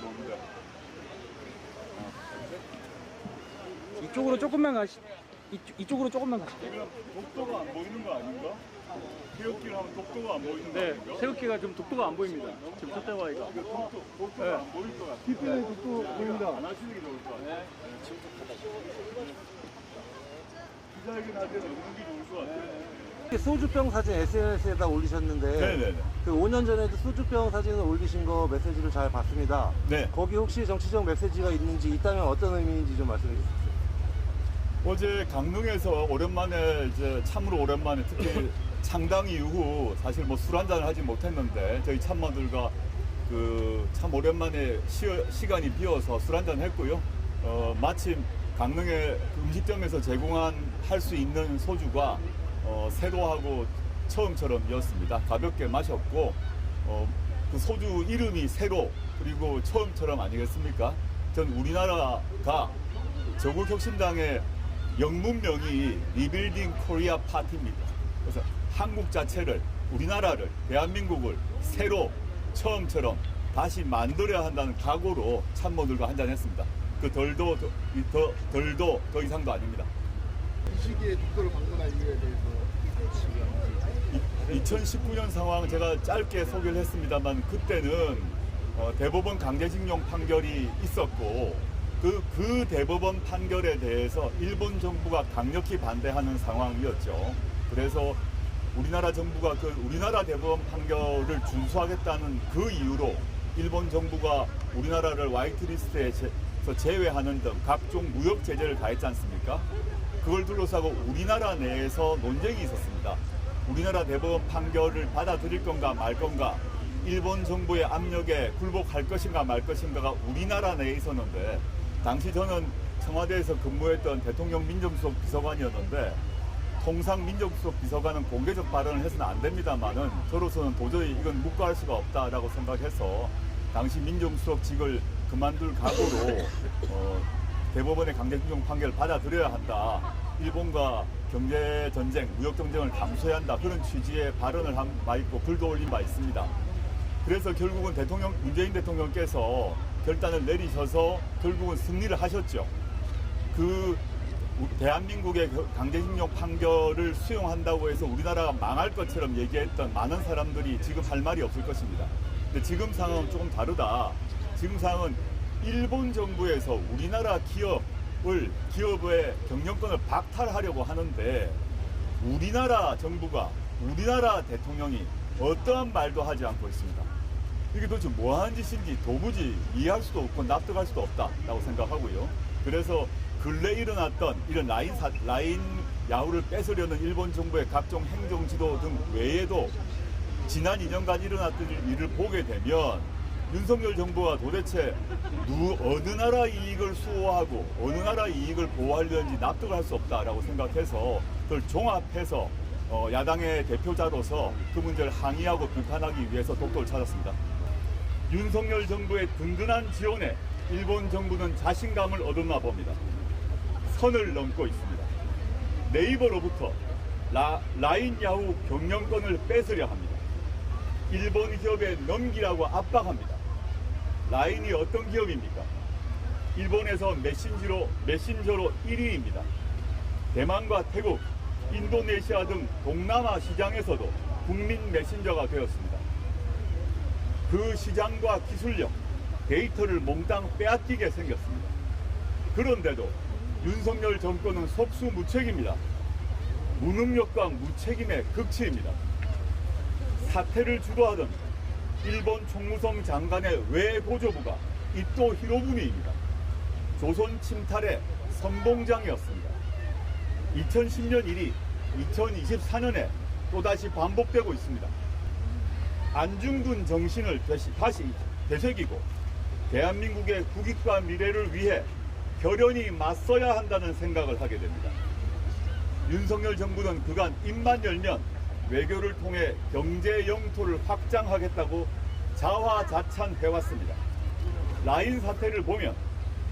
좋은데. 이쪽으로 조금만 이쪽으로 조금만 가실게요. 지금 독도가 안 보이는 거 아닌가? 태극기를 하면 독도가 안 보이는 거 네, 아닌가? 태극기가 좀 독도가 안 보입니다. 지금 첫대와이가. 독도가 네. 안 보일 것 같아. 뒤편에 독도 보입니다. 안 하시는 게 좋을 것 같아. 기자회견 할 때는 없는 게 좋을 것 같아. 소주병 사진 SNS에다 올리셨는데 네네네. 그 5년 전에도 소주병 사진을 올리신 거 메시지를 잘 봤습니다. 네. 거기 혹시 정치적 메시지가 있는지 있다면 어떤 의미인지 좀 말씀해 주세요. 어제 강릉에서 오랜만에 이제 참으로 오랜만에 특히 창당 이후 사실 뭐 술 한잔을 하지 못했는데 저희 참모들과 그 참 오랜만에 시간이 비어서 술 한잔 했고요. 마침 강릉의 음식점에서 제공한 할 수 있는 소주가 새로하고 처음처럼이었습니다. 가볍게 마셨고 그 소주 이름이 새로 그리고 처음처럼 아니겠습니까? 전 우리나라가 조국혁신당의 영문명이 리빌딩 코리아 파티입니다. 그래서 한국 자체를, 우리나라를, 대한민국을 새로 처음처럼 다시 만들어야 한다는 각오로 참모들과 한잔했습니다. 그 덜도 더 이상도 아닙니다. 이 시기에 독도를 방문한 이유에 대해서 2019년 상황 제가 짧게 소개를 했습니다만 그때는 대법원 강제징용 판결이 있었고 그 대법원 판결에 대해서 일본 정부가 강력히 반대하는 상황이었죠. 그래서 우리나라 정부가 그 우리나라 대법원 판결을 준수하겠다는 그 이유로 일본 정부가 우리나라를 화이트리스트에서 제외하는 등 각종 무역 제재를 가했지 않습니까? 그걸 둘러싸고 우리나라 내에서 논쟁이 있었습니다. 우리나라 대법원 판결을 받아들일 건가 말 건가, 일본 정부의 압력에 굴복할 것인가 말 것인가가 우리나라 내에 있었는데, 당시 저는 청와대에서 근무했던 대통령 민정수석 비서관이었는데, 통상 민정수석 비서관은 공개적 발언을 해서는 안 됩니다만은 저로서는 도저히 이건 묵과할 수가 없다라고 생각해서 당시 민정수석직을 그만둘 각오로 대법원의 강제징용 판결을 받아들여야 한다. 일본과 경제 전쟁, 무역 전쟁을 감수해야 한다. 그런 취지의 발언을 한 바 있고 글도 올린 바 있습니다. 그래서 결국은 문재인 대통령께서 결단을 내리셔서 결국은 승리를 하셨죠. 그 대한민국의 강제징용 판결을 수용한다고 해서 우리나라가 망할 것처럼 얘기했던 많은 사람들이 지금 할 말이 없을 것입니다. 근데 지금 상황은 조금 다르다. 지금 상황은 일본 정부에서 우리나라 기업의 경영권을 박탈하려고 하는데 우리나라 정부가, 우리나라 대통령이 어떠한 말도 하지 않고 있습니다. 이게 도대체 뭐하는 짓인지 도무지 이해할 수도 없고 납득할 수도 없다라고 생각하고요. 그래서 근래 일어났던 이런 라인 야후를 뺏으려는 일본 정부의 각종 행정 지도 등 외에도 지난 2년간 일어났던 일을 보게 되면 윤석열 정부가 도대체 어느 나라 이익을 수호하고 어느 나라 이익을 보호하려는지 납득을 할 수 없다라고 생각해서 그걸 종합해서 야당의 대표자로서 그 문제를 항의하고 비판하기 위해서 독도를 찾았습니다. 윤석열 정부의 든든한 지원에 일본 정부는 자신감을 얻었나 봅니다. 선을 넘고 있습니다. 네이버로부터 라인 야후 경영권을 뺏으려 합니다. 일본 기업에 넘기라고 압박합니다. 라인이 어떤 기업입니까? 일본에서 메신저로 1위입니다. 대만과 태국, 인도네시아 등 동남아 시장에서도 국민 메신저가 되었습니다. 그 시장과 기술력, 데이터를 몽땅 빼앗기게 생겼습니다. 그런데도 윤석열 정권은 속수무책입니다. 무능력과 무책임의 극치입니다. 사태를 주도하던 일본 총무성 장관의 외고조부가 이토 히로부미입니다. 조선 침탈의 선봉장이었습니다. 2010년 일이 2024년에 또다시 반복되고 있습니다. 안중근 정신을 다시 되새기고 대한민국의 국익과 미래를 위해 결연히 맞서야 한다는 생각을 하게 됩니다. 윤석열 정부는 그간 입만 열면 외교를 통해 경제 영토를 확장하겠다고 자화자찬해왔습니다. 라인 사태를 보면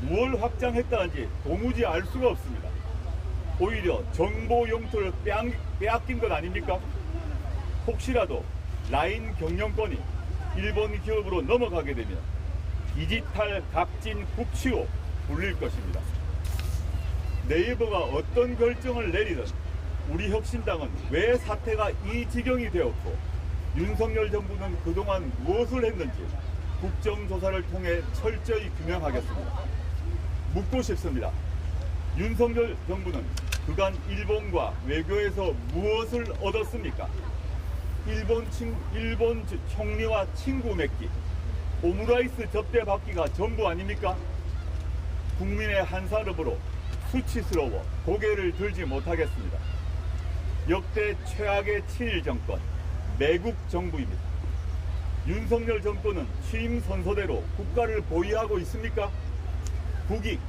무엇을 확장했다는지 도무지 알 수가 없습니다. 오히려 정보 영토를 빼앗긴 것 아닙니까? 혹시라도 라인 경영권이 일본 기업으로 넘어가게 되면 디지털 각진 국치로 불릴 것입니다. 네이버가 어떤 결정을 내리든 우리 혁신당은 왜 사태가 이 지경이 되었고 윤석열 정부는 그동안 무엇을 했는지 국정조사를 통해 철저히 규명하겠습니다. 묻고 싶습니다. 윤석열 정부는 그간 일본과 외교에서 무엇을 얻었습니까? 일본 총리와 친구 맺기, 오므라이스 접대 받기가 전부 아닙니까? 국민의 한 사람으로 수치스러워 고개를 들지 못하겠습니다. 역대 최악의 친일 정권, 매국 정부입니다. 윤석열 정권은 취임 선서대로 국가를 보위하고 있습니까? 국익,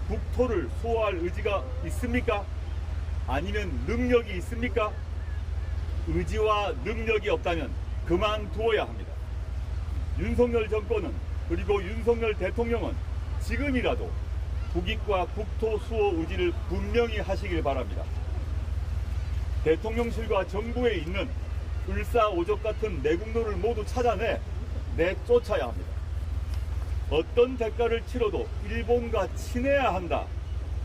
국토를 수호할 의지가 있습니까? 아니면 능력이 있습니까? 의지와 능력이 없다면 그만두어야 합니다. 윤석열 정권은 그리고 윤석열 대통령은 지금이라도 국익과 국토 수호 의지를 분명히 하시길 바랍니다. 대통령실과 정부에 있는 을사오적 같은 내국노를 모두 찾아내 내쫓아야 합니다. 어떤 대가를 치러도 일본과 친해야 한다,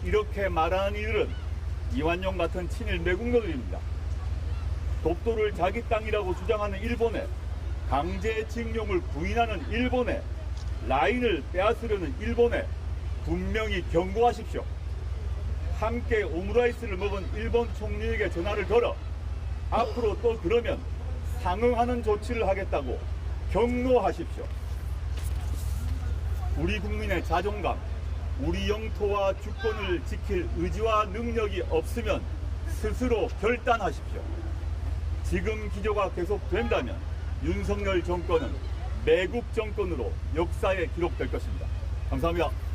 이렇게 말하는 이들은 이완용 같은 친일 내국노들입니다. 독도를 자기 땅이라고 주장하는 일본에, 강제징용을 부인하는 일본에, 라인을 빼앗으려는 일본에 분명히 경고하십시오. 함께 오므라이스를 먹은 일본 총리에게 전화를 걸어 앞으로 또 그러면 상응하는 조치를 하겠다고 경로하십시오. 우리 국민의 자존감, 우리 영토와 주권을 지킬 의지와 능력이 없으면 스스로 결단하십시오. 지금 기조가 계속된다면 윤석열 정권은 매국 정권으로 역사에 기록될 것입니다. 감사합니다.